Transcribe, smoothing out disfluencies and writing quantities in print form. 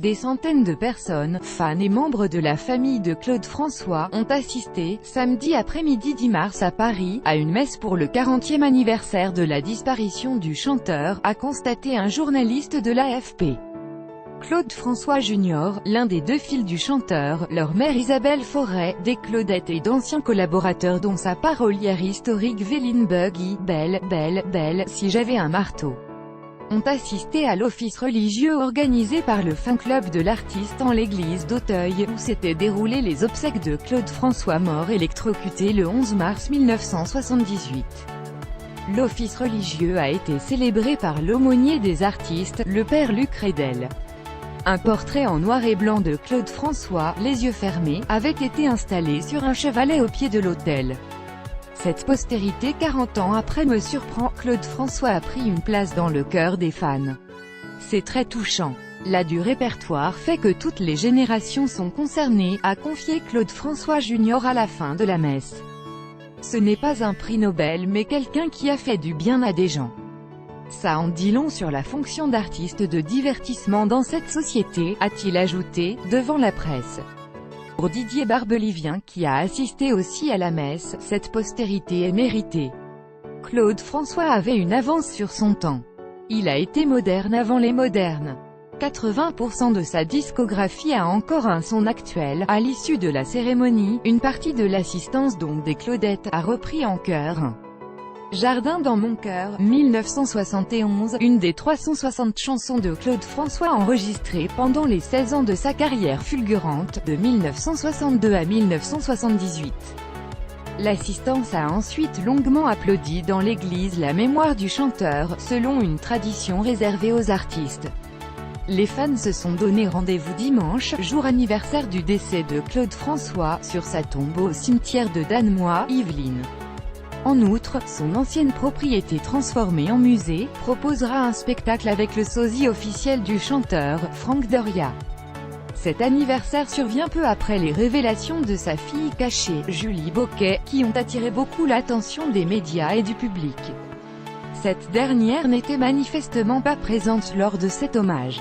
Des centaines de personnes, fans et membres de la famille de Claude François, ont assisté, samedi après-midi 10 mars à Paris, à une messe pour le 40e anniversaire de la disparition du chanteur, a constaté un journaliste de l'AFP. Claude François Jr., l'un des deux fils du chanteur, leur mère Isabelle Forêt, des Claudettes et d'anciens collaborateurs dont sa parolière historique Véline Buggy, Belle, si j'avais un marteau, ont assisté à l'office religieux organisé par le fan club de l'artiste en l'église d'Auteuil, où s'étaient déroulées les obsèques de Claude François mort électrocuté le 11 mars 1978. L'office religieux a été célébré par l'aumônier des artistes, le père Luc Redel. Un portrait en noir et blanc de Claude François, les yeux fermés, avait été installé sur un chevalet au pied de l'autel. Cette postérité 40 ans après me surprend, Claude François a pris une place dans le cœur des fans. C'est très touchant. La du répertoire fait que toutes les générations sont concernées, a confié Claude François Jr. à la fin de la messe. Ce n'est pas un prix Nobel mais quelqu'un qui a fait du bien à des gens. Ça en dit long sur la fonction d'artiste de divertissement dans cette société, a-t-il ajouté, devant la presse. Pour Didier Barbelivien qui a assisté aussi à la messe, cette postérité est méritée. Claude François avait une avance sur son temps. Il a été moderne avant les modernes. 80% de sa discographie a encore un son actuel. À l'issue de la cérémonie, une partie de l'assistance donc des Claudettes a repris en chœur Jardin dans mon cœur, 1971, une des 360 chansons de Claude François enregistrées pendant les 16 ans de sa carrière fulgurante, de 1962 à 1978. L'assistance a ensuite longuement applaudi dans l'église la mémoire du chanteur, selon une tradition réservée aux artistes. Les fans se sont donné rendez-vous dimanche, jour anniversaire du décès de Claude François, sur sa tombe au cimetière de Danemois, Yvelines. En outre, son ancienne propriété transformée en musée, proposera un spectacle avec le sosie officiel du chanteur, Franck Doria. Cet anniversaire survient peu après les révélations de sa fille cachée, Julie Boquet, qui ont attiré beaucoup l'attention des médias et du public. Cette dernière n'était manifestement pas présente lors de cet hommage.